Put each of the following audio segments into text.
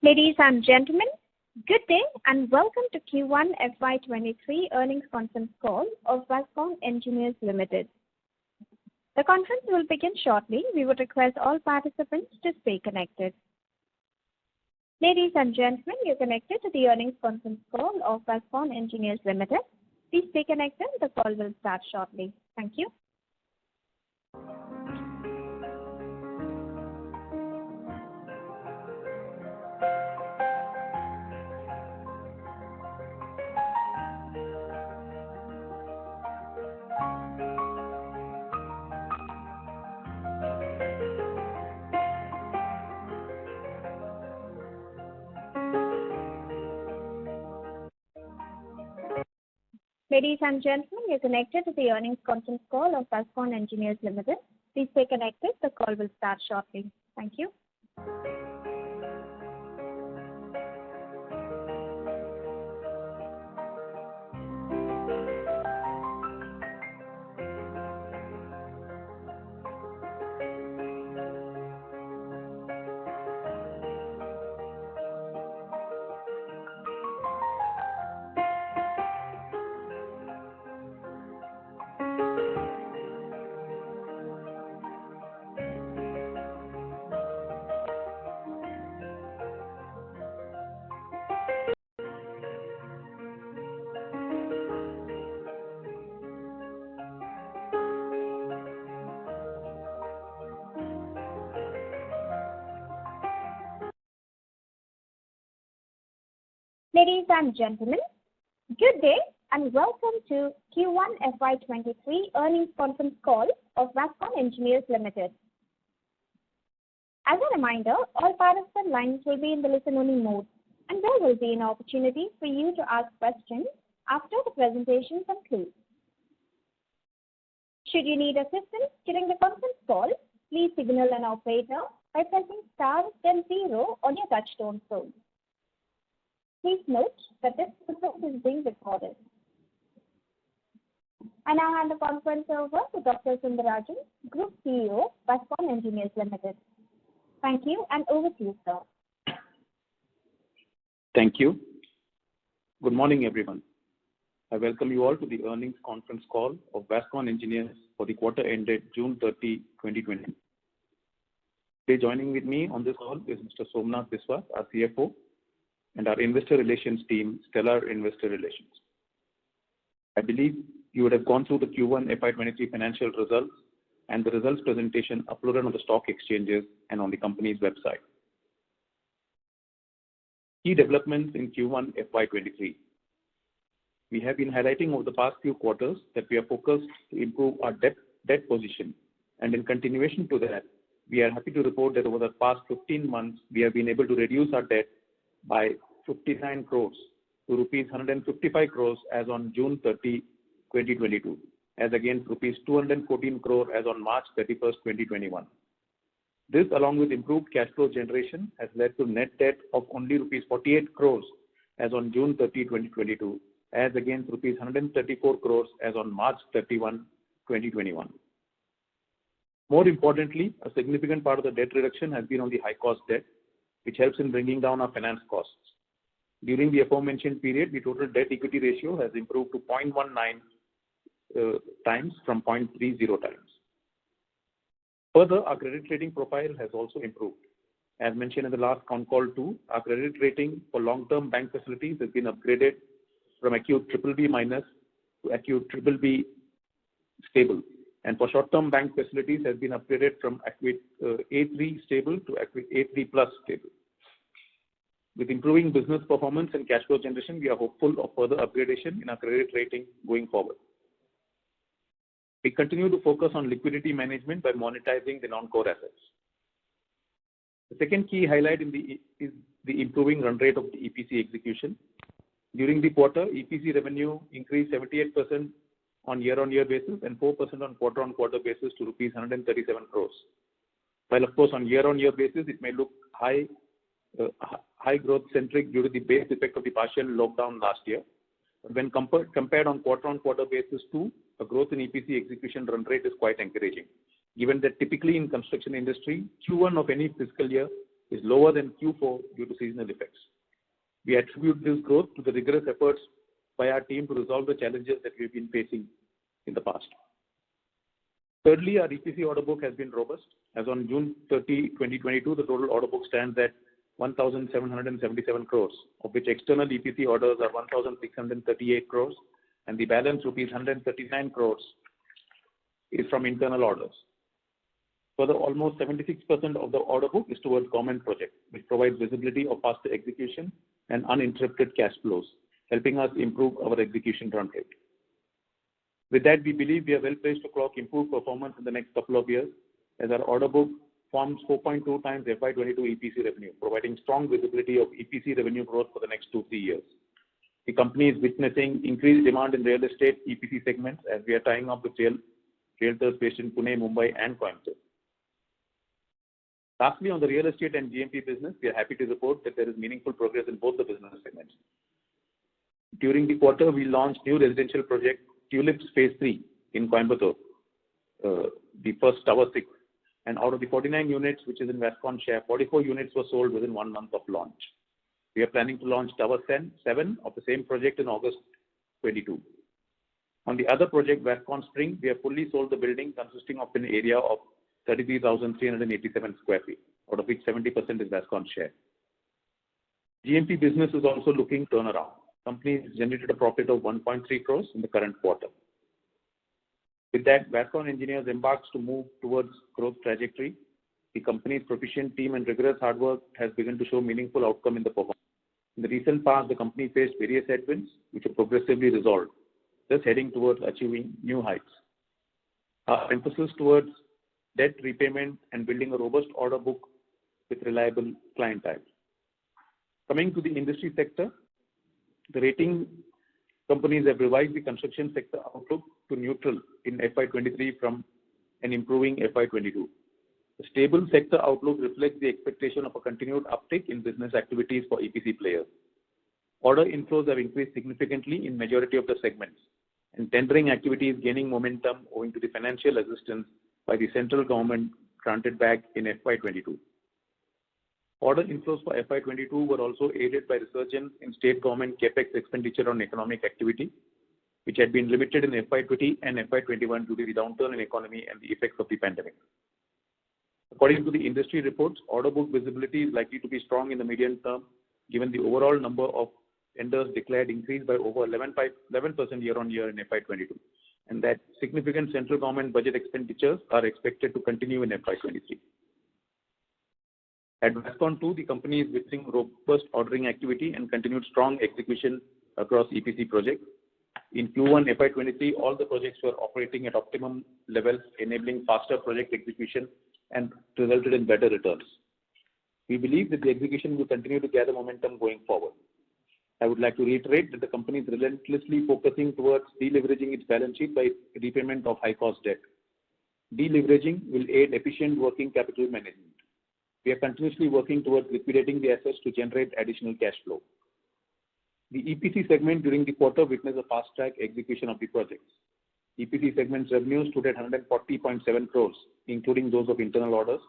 Ladies and gentlemen, good day and welcome to Q1 FY23 earnings conference call of Vascon Engineers Limited. The conference will begin shortly. We would request all participants to stay connected. Ladies and gentlemen, you're connected to the earnings conference call of Vascon Engineers Limited. Please stay connected. The call will start shortly. Thank you. Ladies and gentlemen, you're connected to the earnings conference call of Vascon Engineers Limited. Please stay connected. The call will start shortly. Thank you. Ladies and gentlemen, good day and welcome to Q1 FY23 earnings conference call of Vascon Engineers Limited. As a reminder, all participant lines will be in the listen-only mode, and there will be an opportunity for you to ask questions after the presentation concludes. Should you need assistance during the conference call, please signal an operator by pressing star then 0 on your touchtone phone. Please note that this conference is being recorded. I now hand the conference over to Dr. Sundarajan, Group CEO, Vascon Engineers Limited. Thank you, and over to you, sir. Thank you. Good morning, everyone. I welcome you all to the earnings conference call of Vascon Engineers for the quarter ended June 30, 2020. Today joining with me on this call is Mr. Somnath Biswas, our CFO, and our investor relations team, Stellar Investor Relations. I believe you would have gone through the Q1 FY23 financial results and the results presentation uploaded on the stock exchanges and on the company's website. Key developments in Q1 FY23. We have been highlighting over the past few quarters that we are focused to improve our debt position, and in continuation to that, we are happy to report that over the past 15 months, we have been able to reduce our debt by 59 crores to rupees 155 crores as on June 30, 2022, as against rupees 214 crore as on March 31, 2021. This, along with improved cash flow generation, has led to net debt of only rupees 48 crores as on June 30, 2022, as against rupees 134 crores as on March 31, 2021. More importantly, a significant part of the debt reduction has been on the high-cost debt, which helps in bringing down our finance costs. During the aforementioned period, the total debt-equity ratio has improved to 0.19 times from 0.30 times. Further, our credit rating profile has also improved. As mentioned in the last Concall too, our credit rating for long-term bank facilities has been upgraded from acute BBB- to acute BBB stable, and for short-term bank facilities has been upgraded from acute A3 stable to acute A3 plus stable. With improving business performance and cash flow generation, we are hopeful of further upgradation in our credit rating going forward. We continue to focus on liquidity management by monetizing the non-core assets. The second key highlight is the improving run rate of the EPC execution. During the quarter, EPC revenue increased 78% on year-on-year basis and 4% on quarter-on-quarter basis to rupees 137 crores. While of course on year-on-year basis it may look high growth centric due to the base effect of the partial lockdown last year, but when compared on quarter-on-quarter basis too, a growth in EPC execution run rate is quite encouraging, given that typically in construction industry, Q1 of any fiscal year is lower than Q4 due to seasonal effects. We attribute this growth to the rigorous efforts by our team to resolve the challenges that we've been facing in the past. Thirdly, our EPC order book has been robust. As on June 30, 2022, the total order book stands at 1,777 crores, of which external EPC orders are 1,638 crores, and the balance rupees 139 crores is from internal orders. Further, almost 76% of the order book is towards government projects, which provides visibility of faster execution and uninterrupted cash flows, helping us improve our execution run rate. With that, we believe we are well placed to clock improved performance in the next couple of years, as our order book forms 4.2 times FY22 EPC revenue, providing strong visibility of EPC revenue growth for the next 2-3 years. The company is witnessing increased demand in real estate EPC segments as we are tying up with realtors based in Pune, Mumbai, and Coimbatore. Lastly, on the real estate and GMP business, we are happy to report that there is meaningful progress in both the business segments. During the quarter, we launched new residential project Tulips Phase 3 in Coimbatore, the first Tower 6. And out of the 49 units, which is in Vascon share, 44 units were sold within 1 month of launch. We are planning to launch Tower 7 of the same project in August 22. On the other project, Vascon Spring, we have fully sold the building consisting of an area of 33,387 square feet, out of which 70% is Vascon share. GMP business is also looking turnaround. Company has generated a profit of 1.3 crores in the current quarter. With that, Vascon Engineers embarks to move towards growth trajectory. The company's proficient team and rigorous hard work has begun to show meaningful outcome in the performance. In the recent past, the company faced various headwinds, which are progressively resolved, thus heading towards achieving new heights. Our emphasis towards debt repayment and building a robust order book with reliable clientele. Coming to the industry sector, the rating companies have revised the construction sector outlook to neutral in FY23 from an improving FY22. The stable sector outlook reflects the expectation of a continued uptick in business activities for EPC players. Order inflows have increased significantly in majority of the segments, and tendering activity is gaining momentum owing to the financial assistance by the central government granted back in FY22. Order inflows for FY22 were also aided by resurgence in state government capex expenditure on economic activity, which had been limited in FY20 and FY21 due to the downturn in economy and the effects of the pandemic. According to the industry reports, order book visibility is likely to be strong in the medium term, given the overall number of tenders declared increased by over 11% year-on-year in FY22, and that significant central government budget expenditures are expected to continue in FY23. At Vascon 2, the company is witnessing robust ordering activity and continued strong execution across EPC projects. In Q1 FY23, all the projects were operating at optimum levels, enabling faster project execution and resulted in better returns. We believe that the execution will continue to gather momentum going forward. I would like to reiterate that the company is relentlessly focusing towards deleveraging its balance sheet by repayment of high-cost debt. Deleveraging will aid efficient working capital management. We are continuously working towards liquidating the assets to generate additional cash flow. The EPC segment during the quarter witnessed a fast-track execution of the projects. EPC segment's revenues stood at 140.7 crores, including those of internal orders,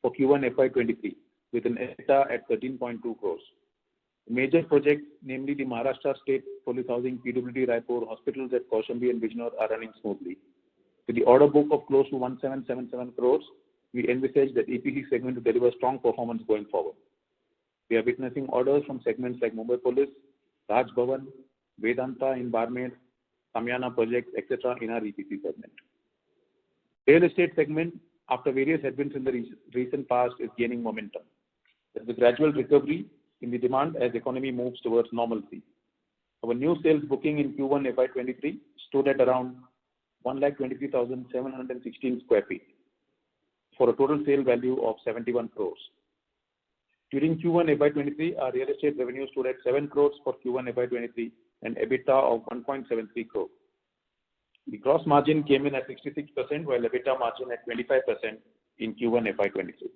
for Q1 FY23, with an EBITDA at 13.2 crores. Major projects, namely the Maharashtra State Police Housing, PWD Raipur, hospitals at Kaushambi and Bijnor are running smoothly. With the order book of close to 1777 crores, we envisage that EPC segment to deliver strong performance going forward. We are witnessing orders from segments like Mumbai Police, Raj Bhavan, Vedanta in Barmer, Samyana projects, etc. in our EPC segment. Real estate segment, after various headwinds in the recent past, is gaining momentum. There is a gradual recovery in the demand as economy moves towards normalcy. Our new sales booking in Q1 FY23 stood at around 123,716 square feet for a total sale value of 71 crores. During Q1 FY23, our real estate revenue stood at 7 crores for Q1 FY23 and EBITDA of 1.73 crores. The gross margin came in at 66%, while EBITDA margin at 25% in Q1 FY23.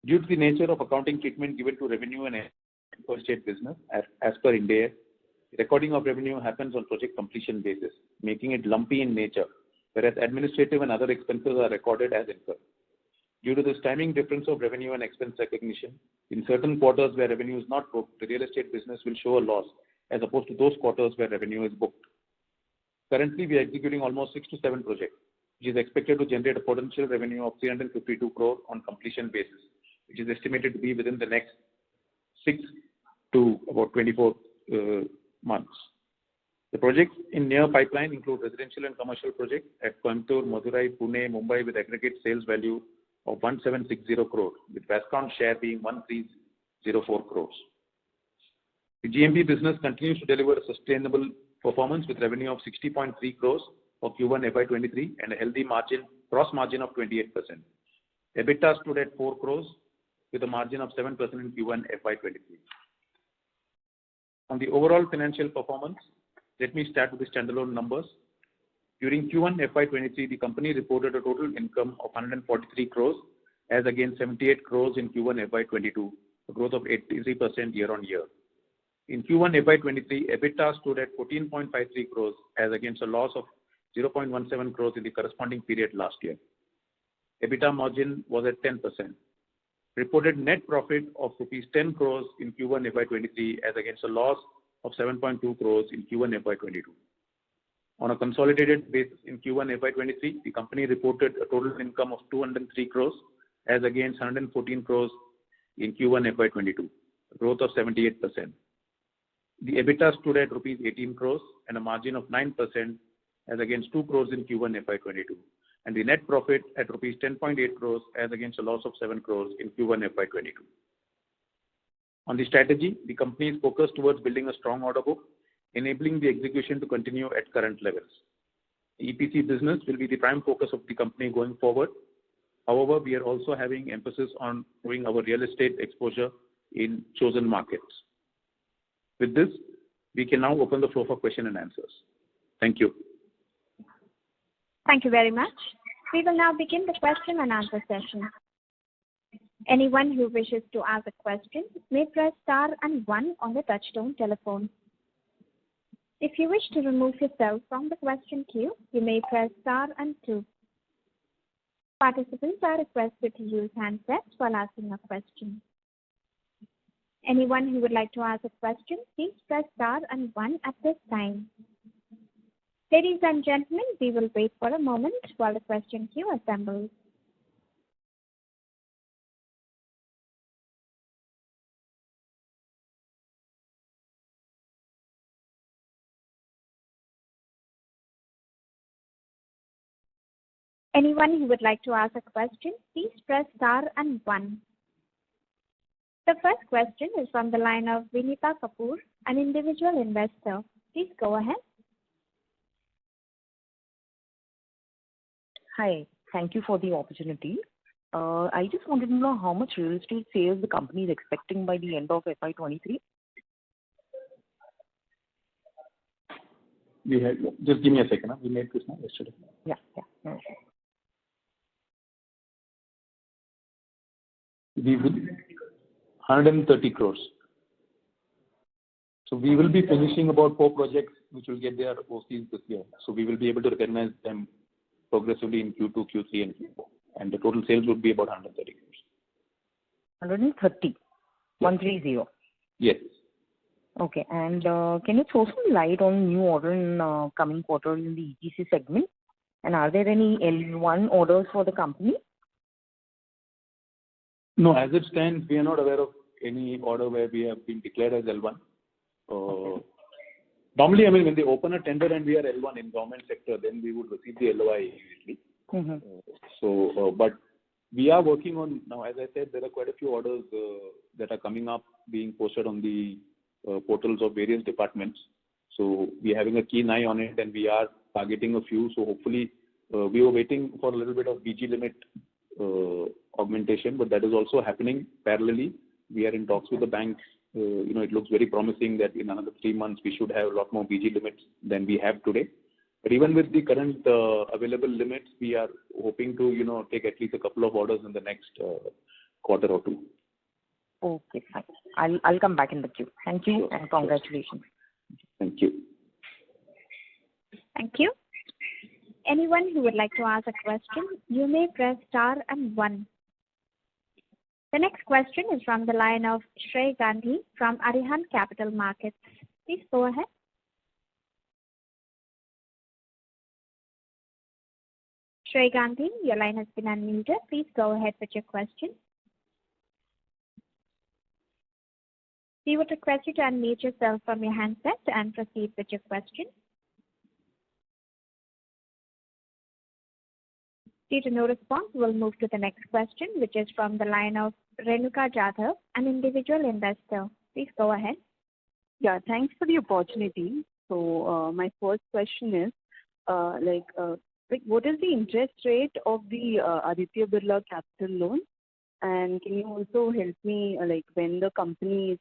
Due to the nature of accounting treatment given to revenue and real estate business, as per Ind AS, recording of revenue happens on project completion basis, making it lumpy in nature, whereas administrative and other expenses are recorded as incurred. Due to this timing difference of revenue and expense recognition, in certain quarters where revenue is not booked, the real estate business will show a loss as opposed to those quarters where revenue is booked. Currently, we are executing almost 6 to 7 projects, which is expected to generate a potential revenue of 352 crore on completion basis, which is estimated to be within the next 6 to about 24 months. The projects in near pipeline include residential and commercial projects at Coimbatore, Madurai, Pune, Mumbai with aggregate sales value of 1760 crore, with Vascon share being 1304 crores. The GMP business continues to deliver a sustainable performance with revenue of 60.3 crores for Q1 FY23 and a healthy gross margin of 28%. EBITDA stood at 4 crores with a margin of 7% in Q1 FY23. On the overall financial performance, let me start with the standalone numbers. During Q1 FY23, the company reported a total income of 143 crores as against 78 crores in Q1 FY22, a growth of 83% year on year. In Q1 FY23, EBITDA stood at 14.53 crores as against a loss of 0.17 crores in the corresponding period last year. EBITDA margin was at 10%. Reported net profit of rupees 10 crores in Q1 FY23 as against a loss of 7.2 crores in Q1 FY22. On a consolidated basis in Q1 FY23, the company reported a total income of 203 crores as against 114 crores in Q1 FY22, a growth of 78%. The EBITDA stood at rupees 18 crores and a margin of 9% as against 2 crores in Q1 FY22, and the net profit at rupees 10.8 crores as against a loss of 7 crores in Q1 FY22. On the strategy, the company is focused towards building a strong order book, enabling the execution to continue at current levels. The EPC business will be the prime focus of the company going forward. However, we are also having emphasis on growing our real estate exposure in chosen markets. With this, we can now open the floor for question and answers. Thank you. Thank you very much. We will now begin the question and answer session. Anyone who wishes to ask a question may press star and 1 on the touchtone telephone. If you wish to remove yourself from the question queue, you may press star and 2. Participants are requested to use handsets while asking a question. Anyone who would like to ask a question, please press star and 1 at this time. Ladies and gentlemen, we will wait for a moment while the question queue assembles. Anyone who would like to ask a question, please press star and 1. The first question is from the line of Vinita Kapoor, an individual investor. Please go ahead. Hi, thank you for the opportunity. I just wanted to know how much real estate sales the company is expecting by the end of FY23. Just give me a second. We made this now yesterday. Yeah. Okay. We will 130 crores. So we will be finishing about 4 projects which will get their OCs this year. So we will be able to recognize them progressively in Q2, Q3 and Q4. And the total sales would be about 130 crores. 130? 130? Yes. Okay. And can you throw some light on new order in coming quarter in the EPC segment? And are there any L1 orders for the company? No, as it stands, we are not aware of any order where we have been declared as L1. Normally, when they open a tender and we are L1 in government sector, then we would receive the LOI immediately. Mm-hmm. But we are working on, now as I said, there are quite a few orders that are coming up, being posted on the portals of various departments. So we are having a keen eye on it and we are targeting a few. So hopefully, we were waiting for a little bit of BG limit augmentation, but that is also happening parallelly. We are in talks with the banks. It looks very promising that in another 3 months we should have a lot more BG limits than we have today. But even with the current available limits, we are hoping to take at least a couple of orders in the next quarter or 2. Okay, fine. I'll come back in the queue. Thank you and congratulations. Thank you. Thank you. Anyone who would like to ask a question, you may press star and 1. The next question is from the line of Shrey Gandhi from Arihant Capital Markets. Please go ahead. Shrey Gandhi, your line has been unmuted. Please go ahead with your question. We would request you to unmute yourself from your handset and proceed with your question. Due to no response, we'll move to the next question, which is from the line of Renuka Jadhav, an individual investor. Please go ahead. Yeah, thanks for the opportunity. So my first question is, what is the interest rate of the Aditya Birla Capital loan? And can you also help me, when the company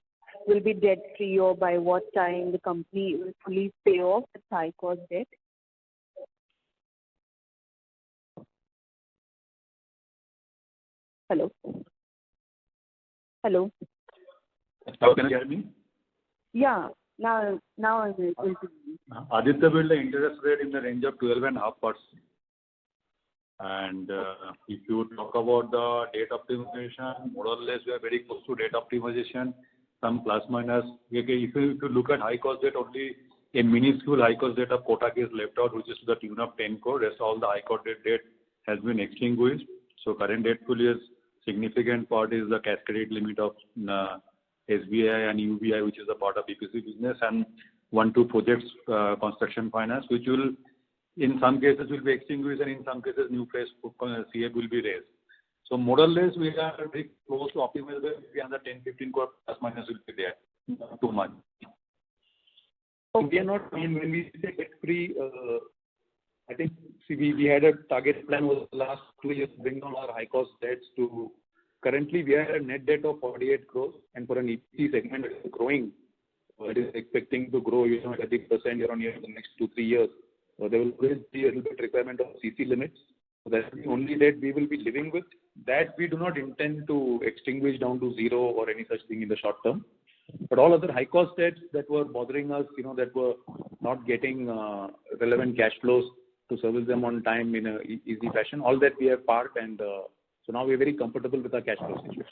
will be debt-free or by what time the company will fully pay off its high-cost debt? Hello? Hello? How can you hear me? Yeah, now I'm able to. Aditya Birla interest rate in the range of 12.5%. And if you talk about the debt optimization, more or less we are very close to debt optimization, some plus minus. If you look at high cost debt, only a minuscule high cost debt of Kotak is left out, which is to the tune of 10 crore. Rest all the high cost debt has been extinguished. So current debt pool is significant part is the cash credit limit of SBI and UBI, which is a part of EPC business, and 1-2 projects construction finance, which will in some cases will be extinguished and in some cases new fresh CA will be raised. So more or less we are very close to optimization. Another 10-15 crore plus minus will be there. Not too much. Okay. We are not, when we say debt free, I think we had a target plan over the last 2 years to bring down our high cost debts to currently we are a net debt of 48 crores, and for an EPC segment that is growing, it is expecting to grow 30% year on year in the next 2-3 years. So there will always be a little bit requirement of CC limits. So that's the only debt we will be living with. That we do not intend to extinguish down to zero or any such thing in the short term. But all other high cost debts that were bothering us, that were not getting relevant cash flows to service them on time in a easy fashion, all that we have parked, and so now we are very comfortable with our cash flow situation.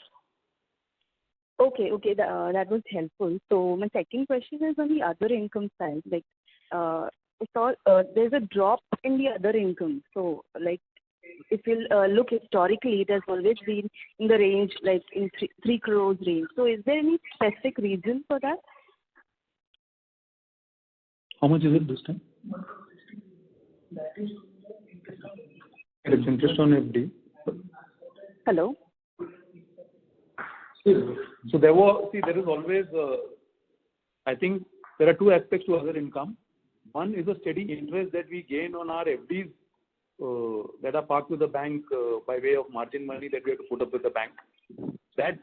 Okay, that was helpful. So my second question is on the other income side. I saw there's a drop in the other income. So if you look historically, it has always been in the range in 3 crores range. So is there any specific reason for that? How much is it this time? It's interest on FD. Hello? So there is always, I think there are 2 aspects to other income. One is a steady interest that we gain on our FDs that are parked with the bank by way of margin money that we have to put up with the bank. That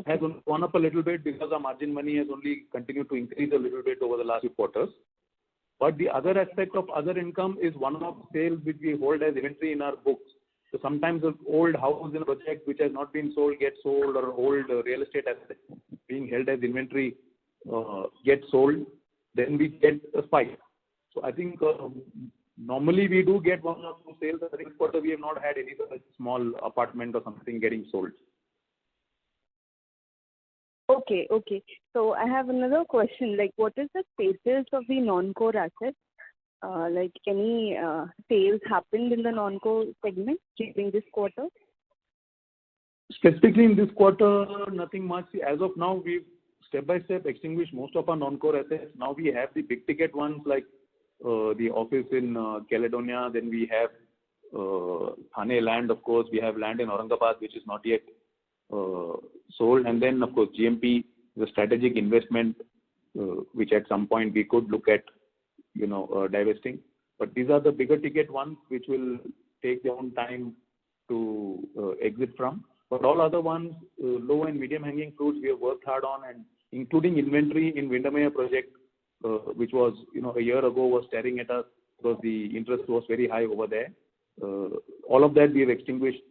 has gone up a little bit because our margin money has only continued to increase a little bit over the last few quarters. But the other aspect of other income is one-off sales which we hold as inventory in our books. So sometimes an old house in a project which has not been sold gets sold, or old real estate asset being held as inventory gets sold. Then we get a spike. So I think normally we do get 1 or 2 sales. I think this quarter we have not had any such small apartment or something getting sold. Okay. So I have another question. What is the status of the non-core assets? Any sales happened in the non-core segment during this quarter? Specifically in this quarter, nothing much. As of now, we've step by step extinguished most of our non-core assets. Now we have the big ticket ones like the office in Caledonia. Then we have Thane land, of course. We have land in Aurangabad, which is not yet sold. And then, of course, GMP, the strategic investment, which at some point we could look at, divesting. But these are the bigger ticket ones, which will take their own time to exit from. But all other ones, low and medium hanging fruits, we have worked hard on, and including inventory in Windermere project, which was, a year ago was staring at us because the interest was very high over there. All of that we have extinguished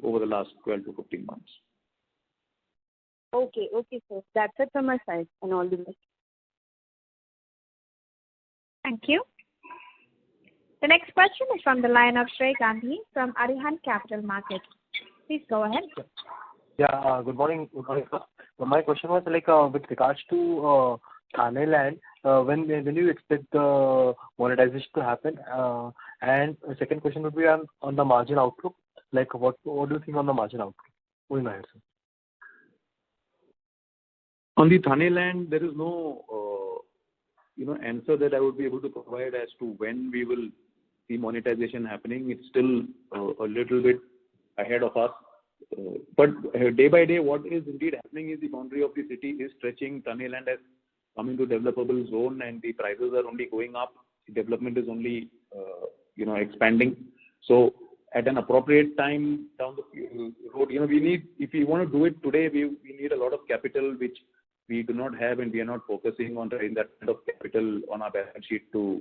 over the last 12 to 15 months. Okay, sir. That's it from my side, and all the best. Thank you. The next question is from the line of Shrey Gandhi from Arihant Capital Markets. Please go ahead. Yeah, good morning. Good morning, sir. So my question was like with regards to Thane land, when do you expect the monetization to happen? And the second question would be on the margin outlook. Like what do you think on the margin outlook? Going ahead, sir. On the Thane land, there is no answer that I would be able to provide as to when we will see monetization happening. It's still a little bit ahead of us. But day by day, what is indeed happening is the boundary of the city is stretching. Thane land has come into developable zone, and the prices are only going up. The development is only expanding. So at an appropriate time down the road, we need, if we want to do it today, we need a lot of capital which we do not have, and we are not focusing on raising that kind of capital on our balance sheet to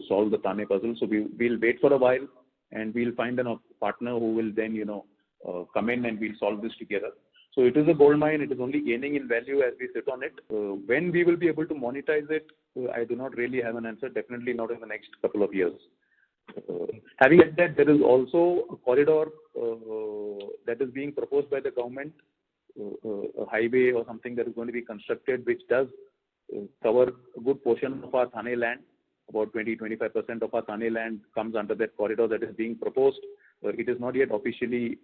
solve the Thane puzzle. So we'll wait for a while, and we'll find a partner who will then come in, and we'll solve this together. So it is a gold mine. It is only gaining in value as we sit on it. When we will be able to monetize it, I do not really have an answer. Definitely not in the next couple of years. Having said that, there is also a corridor that is being proposed by the government, a highway or something that is going to be constructed, which does cover a good portion of our Thane land. About 20-25% of our Thane land comes under that corridor that is being proposed. It is not yet officially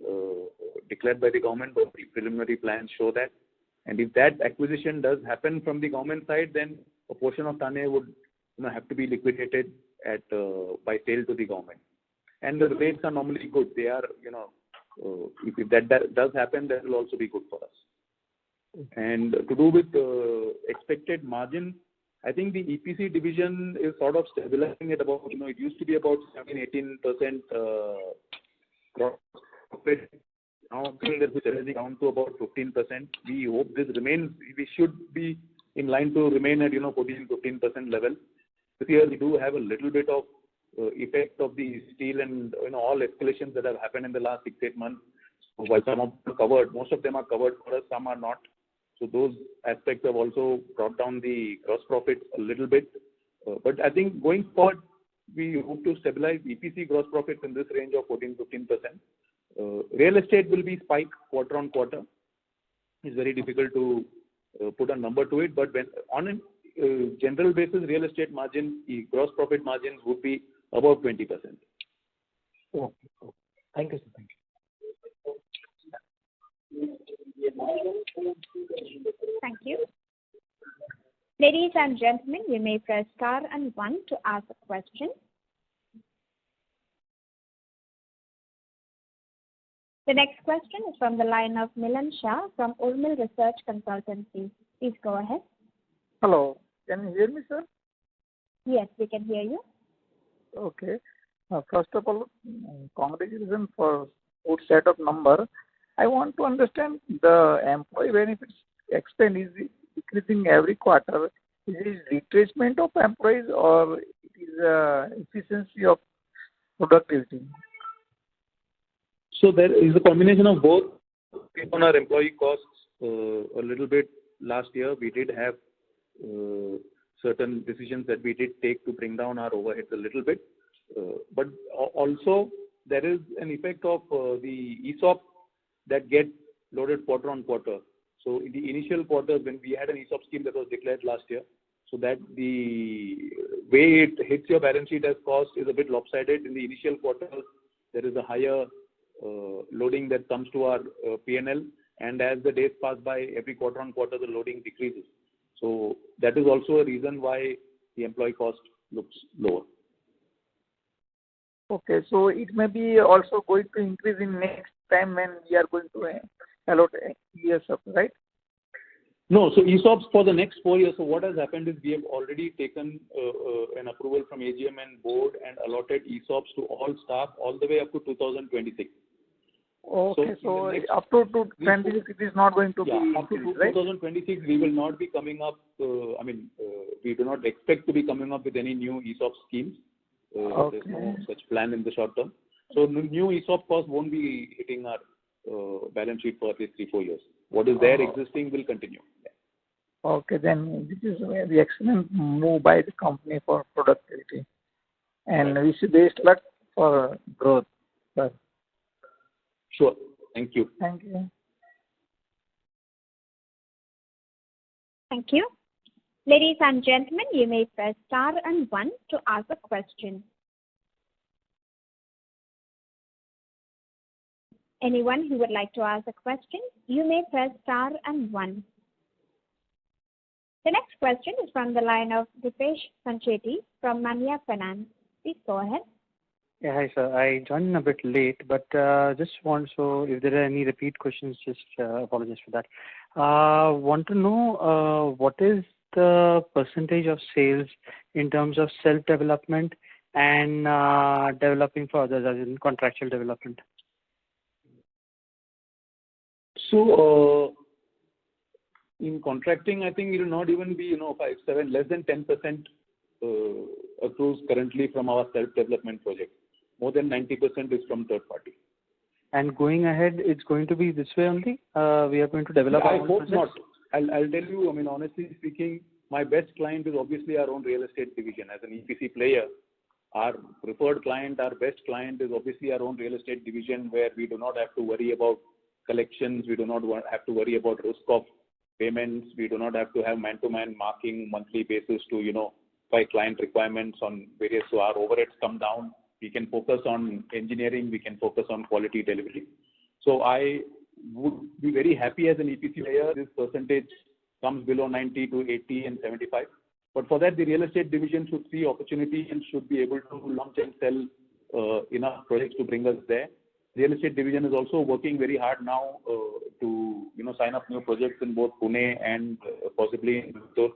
declared by the government, but the preliminary plans show that. And if that acquisition does happen from the government side, then a portion of Thane would have to be liquidated by sale to the government. And the rates are normally good. They are, if that does happen, that will also be good for us. And to do with expected margin, I think the EPC division is sort of stabilizing at about, it used to be about 17-18% gross profit. Now they're stabilizing down to about 15%. We hope this remains. We should be in line to remain at 14-15% level. This year we do have a little bit of effect of the steel and all escalations that have happened in the last 6-8 months. So while some of them are covered, most of them are covered for us, some are not. So those aspects have also brought down the gross profit a little bit. But I think going forward, we hope to stabilize EPC gross profits in this range of 14-15%. Real estate will be spike quarter on quarter. It's very difficult to put a number to it, but when on a general basis, real estate margin, the gross profit margins would be about 20%. Okay. Thank you, sir. Thank you. Thank you. Ladies and gentlemen, you may press star and 1 to ask a question. The next question is from the line of Milan Shah from Urmil Research Consultancy. Please go ahead. Hello. Can you hear me, sir? Yes, we can hear you. Okay. First of all, congratulations for good set of number. I want to understand the employee benefits expense is decreasing every quarter. Is it retracement of employees or it is efficiency of productivity? So there is a combination of both. On our employee costs a little bit last year, we did have certain decisions that we did take to bring down our overheads a little bit. But also there is an effect of the ESOP that get loaded quarter on quarter. So in the initial quarters, when we had an ESOP scheme that was declared last year, so that the way it hits your balance sheet as cost is a bit lopsided. In the initial quarters, there is a higher loading that comes to our P&L, and as the days pass by, every quarter on quarter, the loading decreases. So that is also a reason why the employee cost looks lower. Okay, so it may be also going to increase in next time when we are going to allot ESOP, right? No, so ESOPs for the next 4 years. So what has happened is we have already taken an approval from AGM and board and allotted ESOPs to all staff all the way up to 2026. Okay, so up to 2026 it is not going to be increased, right? Up to 2026 we will not be coming up, we do not expect to be coming up with any new ESOP schemes. Okay. There's no such plan in the short term. So new ESOP costs won't be hitting our balance sheet for at least 3-4 years. What is there existing will continue. Okay, then this is a very excellent move by the company for productivity. And wish you best luck for growth, sir. Sure. Thank you. Thank you. Thank you. Ladies and gentlemen, you may press star and 1 to ask a question. Anyone who would like to ask a question, you may press star and 1. The next question is from the line of Dipesh Sancheti from Manya Finance. Please go ahead. Yeah, hi sir. I joined a bit late, but so if there are any repeat questions, just apologize for that. Want to know what is the percentage of sales in terms of self-development and developing for others, as in contractual development? So, in contracting, I think it will not even be, 5, 7, less than 10% accrues currently from our self-development project. More than 90% is from third party. And going ahead, it's going to be this way only? We are going to develop our own hope projects? not. I'll tell you, honestly speaking, my best client is obviously our own real estate division. As an EPC player, our preferred client, our best client is obviously our own real estate division, where we do not have to worry about collections, we do not have to worry about risk of payments, we do not have to have man-to-man marking monthly basis to, by client requirements on various, so our overheads come down. We can focus on engineering, we can focus on quality delivery. So I would be very happy as an EPC player, this percentage comes below 90 to 80 and 75. But for that, the real estate division should see opportunity and should be able to launch and sell enough projects to bring us there. Real estate division is also working very hard now to sign up new projects in both Pune and possibly in Bangalore,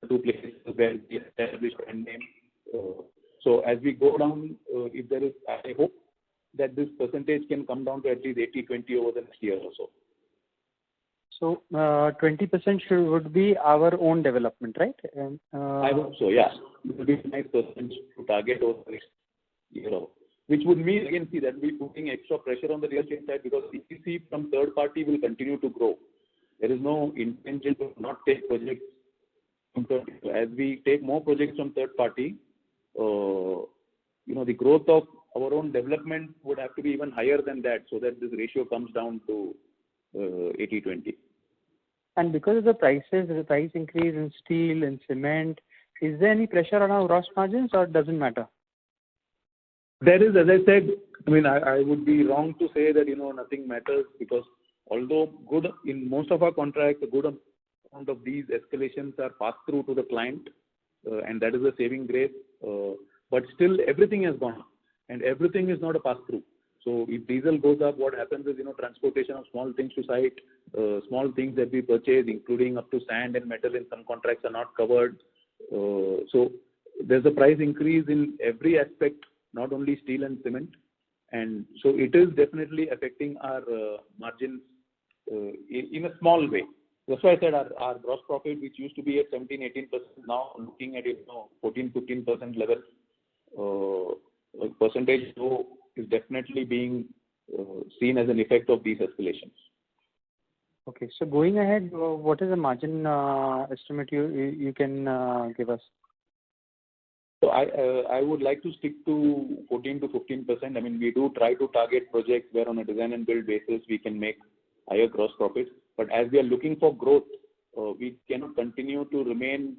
2 places where we establish brand name. So as we go down, if there is, I hope that this percentage can come down to at least 80-20 over the next year or so. So 20% would be our own development, right? I hope so, yeah. It will be a nice percentage to target over the next year. Which would mean, again, see, that will be putting extra pressure on the real estate side, because EPC from third party will continue to grow. There is no intention to not take projects from third party. As we take more projects from third party, the growth of our own development would have to be even higher than that, so that this ratio comes down to 80-20. And because of the price increase in steel and cement, is there any pressure on our gross margins, or it doesn't matter? There is, as I said, I would be wrong to say that, nothing matters, because although good in most of our contracts, a good amount of these escalations are passed through to the client, and that is a saving grace. But still, everything has gone up, and everything is not a pass-through. So if diesel goes up, what happens is, transportation of small things to site, small things that we purchase, including up to sand and metal in some contracts, are not covered. So there's a price increase in every aspect, not only steel and cement. And so it is definitely affecting our margins in a small way. That's why I said our gross profit, which used to be at 17-18%, now looking at 14-15% level, percentage low is definitely being seen as an effect of these escalations. Okay, so going ahead, what is the margin estimate you can give us? So I would like to stick to 14 to 15%. We do try to target projects where on a design and build basis we can make higher gross profits. But as we are looking for growth, we cannot continue to remain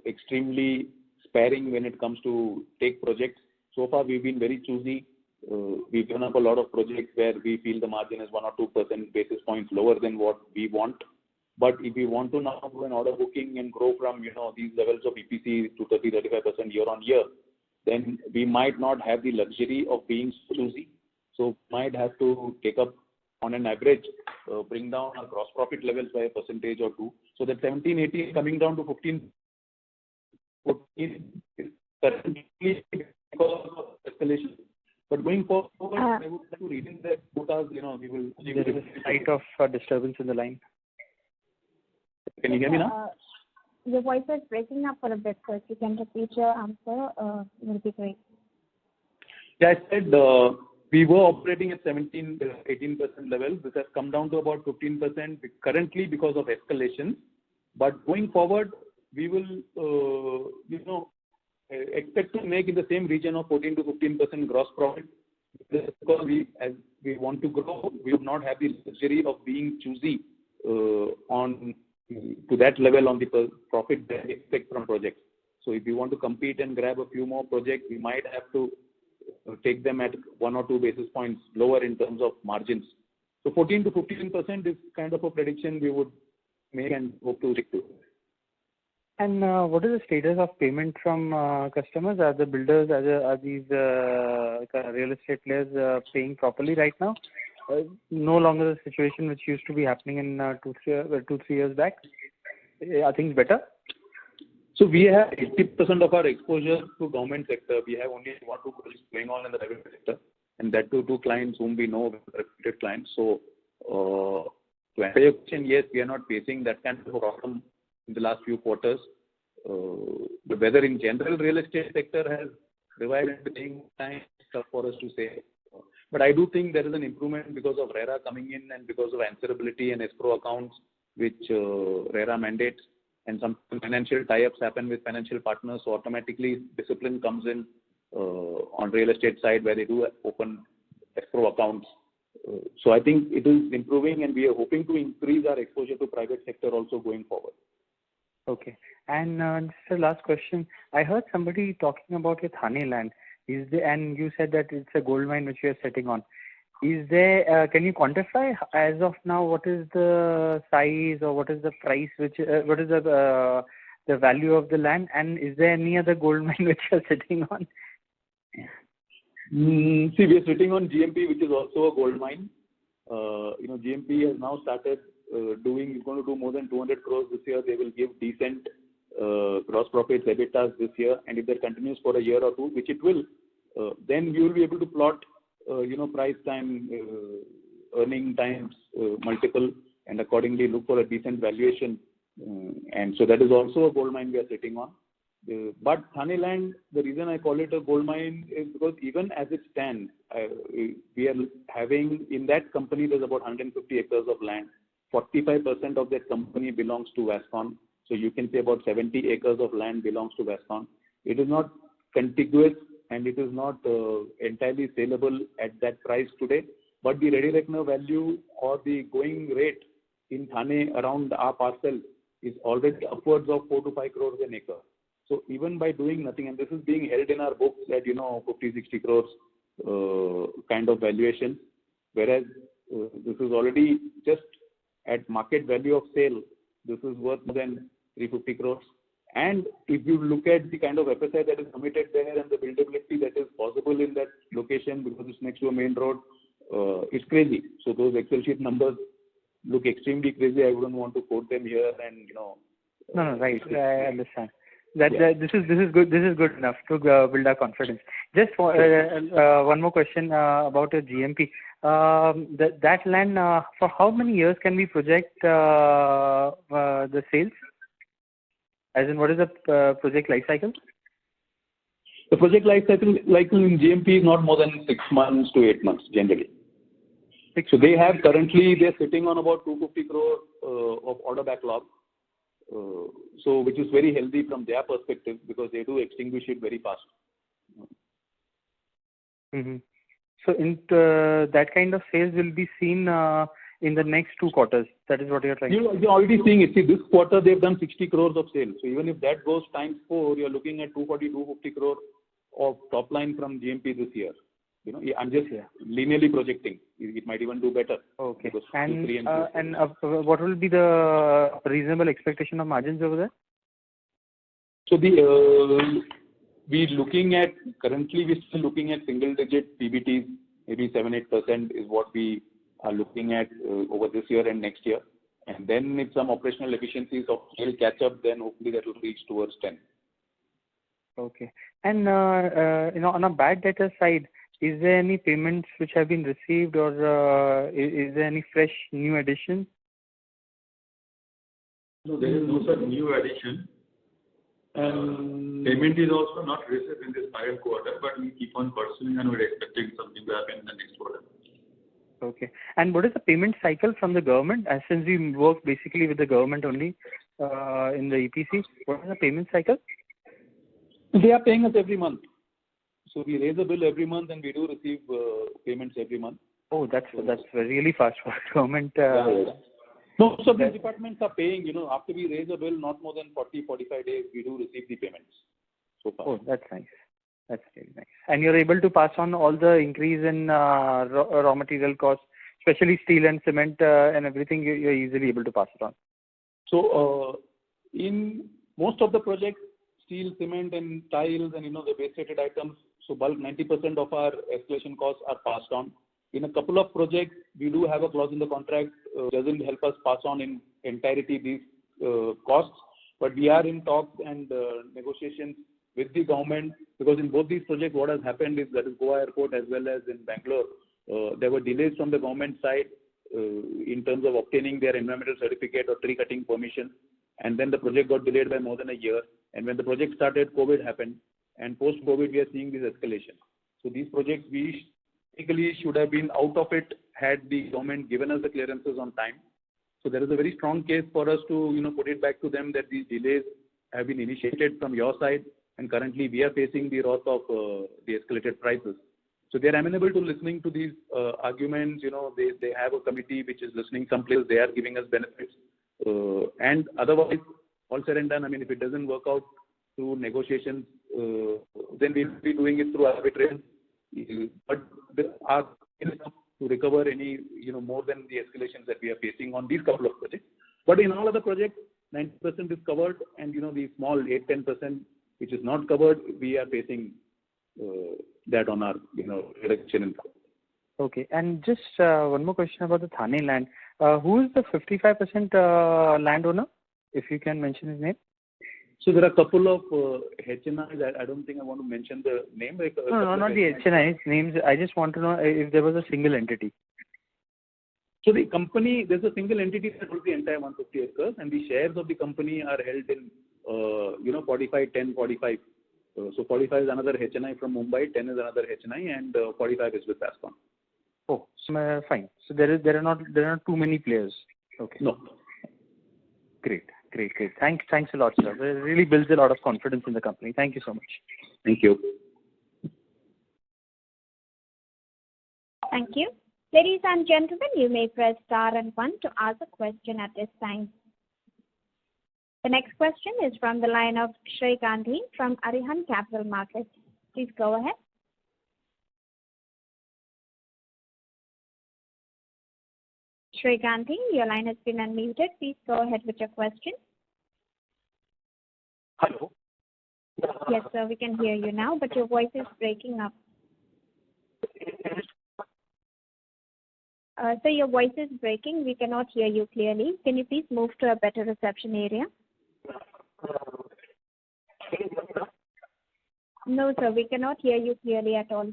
extremely sparing when it comes to take projects. So far, we've been very choosy. We've given up a lot of projects where we feel the margin is 1 or 2% basis points lower than what we want. But if we want to now do an order booking and grow from these levels of EPC to 30-35% year on year, then we might not have the luxury of being choosy. So might have to take up on an average, bring down our gross profit levels by a percentage or two. So that 17-18 coming down to 15 is currently because of escalation. But going forward, I would like to read in that quotas, we will. There is a slight of disturbance in the line. Can you hear me now? Your voice is breaking up for a bit, so if you can repeat your answer, it will be great. Yeah, I said we were operating at 17-18% levels. This has come down to about 15% currently because of escalation. But going forward, we will, expect to make in the same region of 14 to 15% gross profit. Because as we want to grow, we would not have the luxury of being choosy to to that level on the profit that we expect from projects. So if we want to compete and grab a few more projects, we might have to take them at 1 or 2 basis points lower in terms of margins. So 14 to 15% is kind of a prediction we would make and hope to stick to. And what is the status of payment from customers? Are the builders, are these real estate players paying properly right now? No longer the situation which used to be happening in 2-3 years back. Are things better? So we have 80% of our exposure to government sector. We have only 1 or 2 projects going on in the private sector, and that too 2 clients whom we know, reputed clients. So to answer your question, yes, we are not facing that kind of a problem in the last few quarters. But whether in general real estate sector has revived and paying time, it's tough for us to say. But I do think there is an improvement because of RERA coming in and because of answerability and escrow accounts which RERA mandates, and some financial tie-ups happen with financial partners. So automatically discipline comes in on real estate side where they do open escrow accounts. So I think it is improving, and we are hoping to increase our exposure to private sector also going forward. Okay. And just a last question. I heard somebody talking about your Thane land. And you said that it's a gold mine which you are setting on. Is there? Can you quantify as of now what is the size or what is the price? What is the value of the land? And is there any other gold mine which you are sitting on? See, we are sitting on GMP, which is also a gold mine. GMP has now started is going to do more than 200 crores this year. They will give decent gross profits, EBITDAs this year, and if that continues for a year or 2, which it will, then we will be able to plot, price time, earning times, multiple, and accordingly look for a decent valuation. And so that is also a gold mine we are sitting on. But Thane land, the reason I call it a gold mine is because even as it stands, we are having, in that company, there's about 150 acres of land. 45% of that company belongs to Vascon. So you can say about 70 acres of land belongs to Vascon. It is not contiguous and it is not entirely saleable at that price today. But the ready reckoner value or the going rate in Thane around our parcel is already upwards of 4 to 5 crores an acre. So even by doing nothing, and this is being held in our books at 50, 60 crores kind of valuation, whereas this is already just at market value of sale, this is worth more than 350 crores. And if you look at the kind of FSI that is committed there and the buildability that is possible in that location because it's next to a main road, it's crazy. So those Excel sheet numbers look extremely crazy. I wouldn't want to quote them here and, No, right. I understand. This is good. This is good enough to build our confidence. Just one more question about your GMP. That land, for how many years can we project the sales? As in, what is the project life cycle? The project life cycle in GMP is not more than 6 months to 8 months generally. So they have currently, they're sitting on about 250 crore of order backlog. So which is very healthy from their perspective because they do extinguish it very fast. Mm-hmm. So that kind of sales will be seen in the next 2 quarters. That is what you're trying to say. You're already seeing it. See, this quarter they've done 60 crores of sales. So even if that goes times 4, you're looking at 240, 250 crore of top line from GMP this year. I'm just linearly projecting. It might even do better. Okay. And what will be the reasonable expectation of margins over there? So we're still looking at single-digit PBTs, maybe 7-8% is what we are looking at over this year and next year. And then if some operational efficiencies of scale catch up, then hopefully that will reach towards 10. Okay. And on a bad debtor side, is there any payments which have been received or is there any fresh new addition? No, there is no such new addition. Payment is also not received in this current quarter, but we keep on pursuing and we're expecting something to happen in the next quarter. Okay. And what is the payment cycle from the government? Since we work basically with the government only in the EPC, what is the payment cycle? They are paying us every month. So we raise a bill every month and we do receive payments every month. Oh, that's really fast for government. No, so these departments are paying, after we raise a bill, not more than 40-45 days, we do receive the payments so far. Oh, that's nice. That's really nice. And you're able to pass on all the increase in raw material costs, especially steel and cement and everything, you're easily able to pass it on. So in most of the projects, steel, cement and tiles and, the base-rated items, so bulk 90% of our escalation costs are passed on. In a couple of projects, we do have a clause in the contract doesn't help us pass on in entirety these costs, but we are in talks and negotiations with the government, because in both these projects, what has happened is that is Goa Airport as well as in Bangalore, there were delays from the government side in terms of obtaining their environmental certificate or tree cutting permission, and then the project got delayed by more than a year. And when the project started, COVID happened, and post-COVID, we are seeing this escalation. So these projects, we technically should have been out of it had the government given us the clearances on time. So there is a very strong case for us to, put it back to them that these delays have been initiated from your side, and currently we are facing the wrath of the escalated prices. So they are amenable to listening to these arguments. They have a committee which is listening. Some places they are giving us benefits. And otherwise, all said and done, if it doesn't work out through negotiations, then we'll be doing it through arbitration. But our enough to recover any, more than the escalations that we are facing on these couple of projects. But in all other projects, 90% is covered, and the small 8-10% which is not covered, we are facing that on our reduction in cost. Okay, and just one more question about the Thane land. Who is the 55% landowner, if you can mention his name? So there are a couple of HNIs. I don't think I want to mention the name. No, not the HNIs names. I just want to know if there was a single entity. So the company, there's a single entity that holds the entire 150 acres, and the shares of the company are held in, 45, 10, 45. So 45 is another HNI from Mumbai, 10 is another HNI, and 45 is with Vascon. Oh, so, fine. So there are not too many players. Okay. No. Great. Thanks a lot, sir. It really builds a lot of confidence in the company. Thank you so much. Thank you. Thank you. Ladies and gentlemen, you may press star and 1 to ask a question at this time. The next question is from the line of Shri Gandhi from Arihant Capital Markets. Please go ahead. Shri Gandhi, your line has been unmuted. Please go ahead with your question. Hello. Yes, sir, we can hear you now, but your voice is breaking up. So your voice is breaking. We cannot hear you clearly. Can you please move to a better reception area? No, sir, we cannot hear you clearly at all.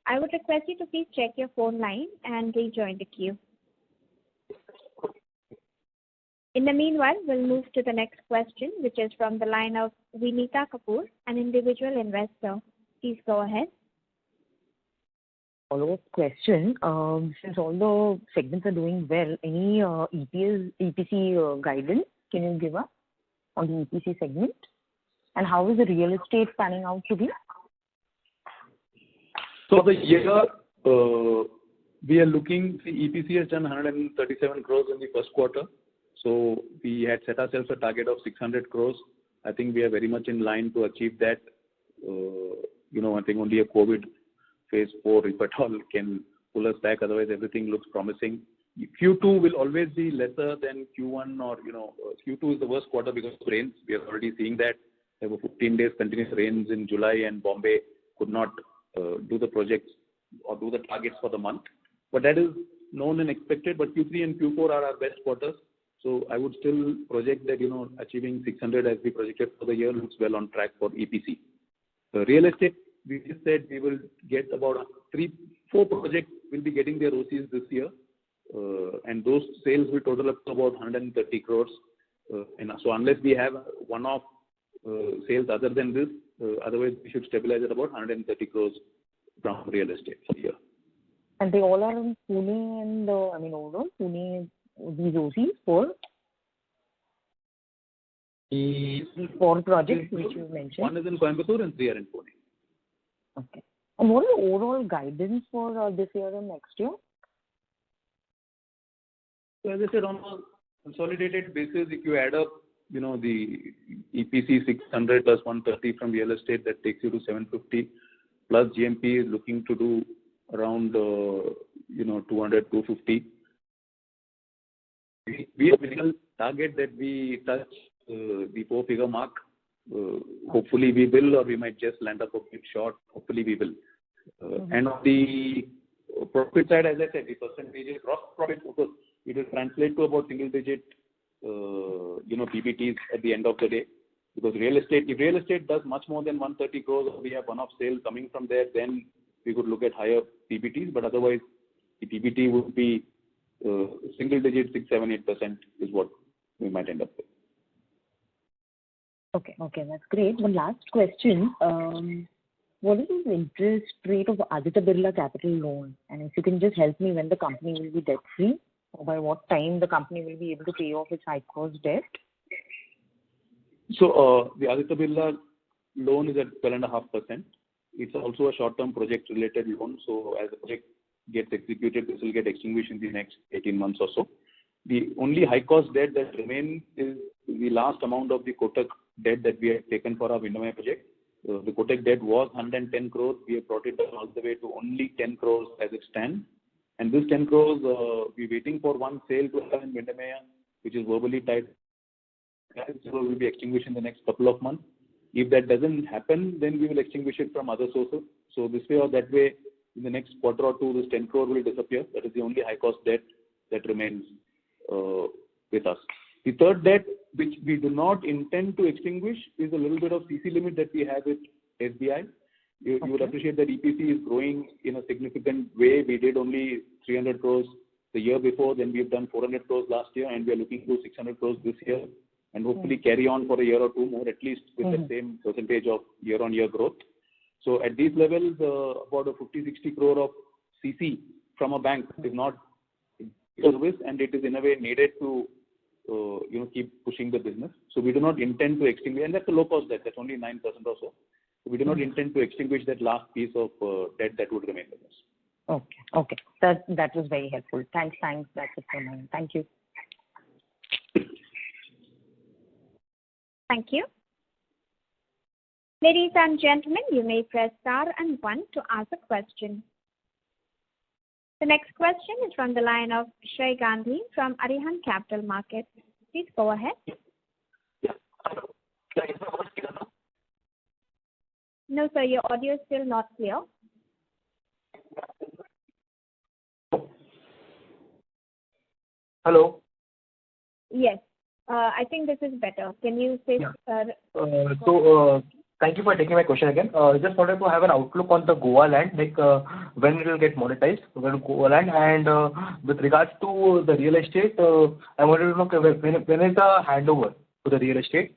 I would request you to please check your phone line and rejoin the queue. In the meanwhile, we'll move to the next question, which is from the line of Vinita Kapoor, an individual investor. Please go ahead. Follow-up question. Since all the segments are doing well, any EPC guidance can you give us on the EPC segment? And how is the real estate panning out to be? So the year, we are looking, the EPC has done 137 crores in the first quarter. So we had set ourselves a target of 600 crores. I think we are very much in line to achieve that. I think only a COVID phase 4, if at all, can pull us back. Otherwise, everything looks promising. Q2 will always be lesser than Q1, or, Q2 is the worst quarter because of rains. We are already seeing that. There were 15 days continuous rains in July, and Bombay could not do the projects or do the targets for the month. But that is known and expected. But Q3 and Q4 are our best quarters. So I would still project that, achieving 600 as we projected for the year looks well on track for EPC. The real estate, we just said we will get about 3-4 projects will be getting their OCs this year. And those sales will total up to about 130 crores. So unless we have one-off sales other than this, otherwise we should stabilize at about 130 crores from real estate for the year. And they all are in Pune and, overall, Pune, these OCs for the 4 projects which you mentioned? One is in Coimbatore and 3 are in Pune. Okay. And what is the overall guidance for this year and next year? So as I said, on a consolidated basis, if you add up, the EPC 600 plus 130 from real estate, that takes you to 750, plus GMP is looking to do around, 200, 250. We have a minimal target that we touch the 4-figure mark. Hopefully we will, or we might just land up a bit short. Hopefully we will. And on the profit side, as I said, the percentage is gross profit, because it will translate to about single digit, PBTs at the end of the day. Because if real estate does much more than 130 crores, or we have one-off sale coming from there, then we could look at higher PBTs. But otherwise, the PBT would be single digit, 6, 7, 8% is what we might end up with. Okay, that's great. One last question. What is the interest rate of Aditya Birla Capital loan? And if you can just help me when the company will be debt free, or by what time the company will be able to pay off its high cost debt? So the Aditya Birla loan is at 12.5%. It's also a short-term project-related loan. So as the project gets executed, this will get extinguished in the next 18 months or so. The only high-cost debt that remains is the last amount of the Kotak debt that we have taken for our Vinamaya project. The Kotak debt was 110 crores. We have brought it down all the way to only 10 crores as it stands. And this 10 crores, we're waiting for one sale to happen in Vinamaya, which is verbally tied. That will be extinguished in the next couple of months. If that doesn't happen, then we will extinguish it from other sources. So this way or that way, in the next quarter or two, this 10 crore will disappear. That is the only high-cost debt that remains with us. The third debt, which we do not intend to extinguish, is a little bit of CC limit that we have with SBI. You would appreciate that EPC is growing in a significant way. We did only 300 crores the year before, then we've done 400 crores last year, and we are looking to 600 crores this year, and hopefully carry on for a year or two more, at least with the same percentage of year-on-year growth. So at these levels, about a 50-60 crore of CC from a bank is not service, and it is in a way needed to keep pushing the business. So we do not intend to extinguish, and that's a low-cost debt. That's only 9% or so. So we do not intend to extinguish that last piece of debt that would remain with us. Okay. That was very helpful. Thanks. That's it from me. Thank you. Thank you. Ladies and gentlemen, you may press star and 1 to ask a question. The next question is from the line of Shay Gandhi from Arihant Capital Markets. Please go ahead. No, sir, your audio is still not clear. Hello. Yes. I think this is better. Can you say? Thank you for taking my question again. Just wanted to have an outlook on the Goa land, like when it will get monetized, Goa land, and with regards to the real estate, I wanted to know when is the handover to the real estate,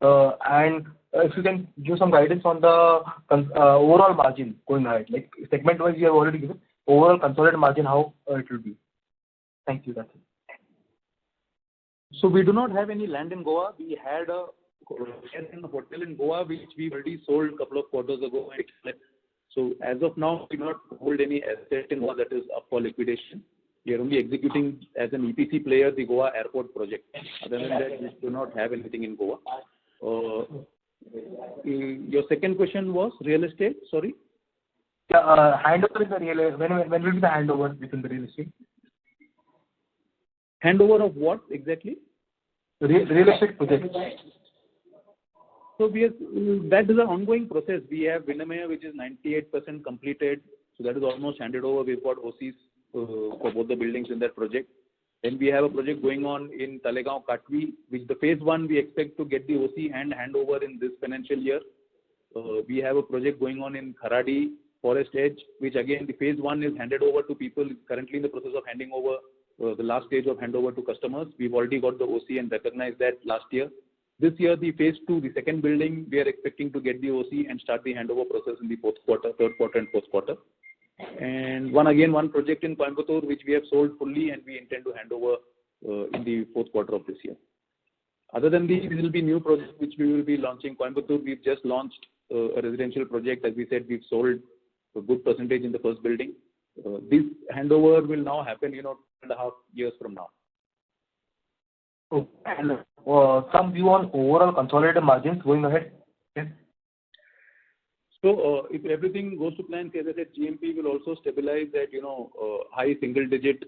and if you can give some guidance on the overall margin going ahead, like segment-wise you have already given, overall consolidated margin, how it will be. Thank you. That's it. So we do not have any land in Goa. We had a hotel in Goa, which we already sold a couple of quarters ago. So as of now, we do not hold any asset in Goa that is up for liquidation. We are only executing as an EPC player the Goa airport project. Other than that, we do not have anything in Goa. Your second question was real estate, sorry? Handover is the real. When will be the handover within the real estate? Handover of what exactly? Real estate project. So that is an ongoing process. We have Vinamaya, which is 98% completed. So that is almost handed over. We've got OCs for both the buildings in that project. Then we have a project going on in Talegaon, Katvi, which the phase 1 we expect to get the OC and hand over in this financial year. We have a project going on in Kharadi, Forest Edge, which again the phase 1 is handed over to people currently in the process of handing over the last stage of handover to customers. We've already got the OC and recognized that last year. This year, the phase 2, the second building, we are expecting to get the OC and start the handover process in the third quarter and fourth quarter. And one project in Coimbatore, which we have sold fully and we intend to hand over in the fourth quarter of this year. Other than these, there will be new projects which we will be launching. Coimbatore, we've just launched a residential project. As we said, we've sold a good percentage in the first building. This handover will now happen, 2.5 years from now. Okay. And some view on overall consolidated margins going ahead? Yes. So, if everything goes to plan, as I said, GMP will also stabilize at, high single digit,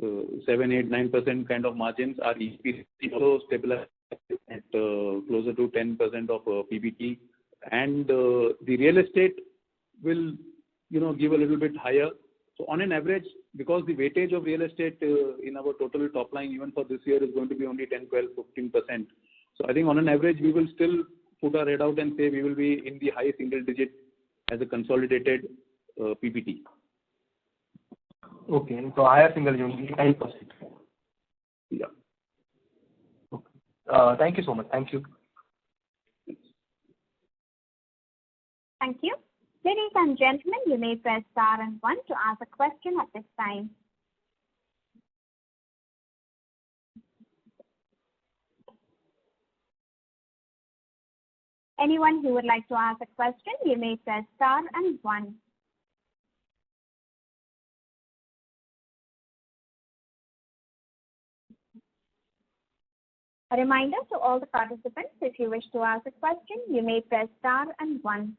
7, 8, 9% kind of margins. Our EPC also stabilize at closer to 10% of PBT. And the real estate will, give a little bit higher. So on an average, because the weightage of real estate in our total top line, even for this year, is going to be only 10, 12, 15%. So I think on an average, we will still put our head out and say we will be in the high single digit as a consolidated PBT. Okay. So higher single digit, 9%. Yeah. Okay. Thank you so much. Thank you. Thank you. Ladies and gentlemen, you may press star and 1 to ask a question at this time. Anyone who would like to ask a question, you may press star and 1. A reminder to all the participants, if you wish to ask a question, you may press star and 1.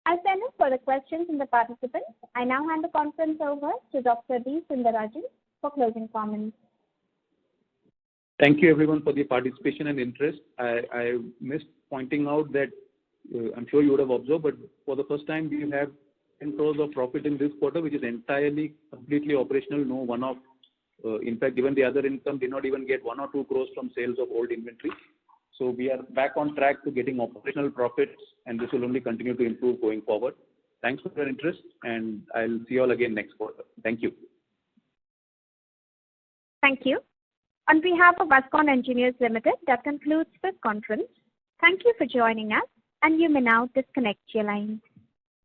As there are no further questions from the participants, I now hand the conference over to Dr. D. Sundarajan for closing comments. Thank you everyone for the participation and interest. I missed pointing out that I'm sure you would have observed, but for the first time we have 10 crores of profit in this quarter, which is entirely, completely operational, no one-off. In fact, even the other income did not even get 1 or 2 crores from sales of old inventory. So we are back on track to getting operational profits, and this will only continue to improve going forward. Thanks for your interest, and I'll see you all again next quarter. Thank you. Thank you. On behalf of Vascon Engineers Limited, that concludes this conference. Thank you for joining us, and you may now disconnect your lines.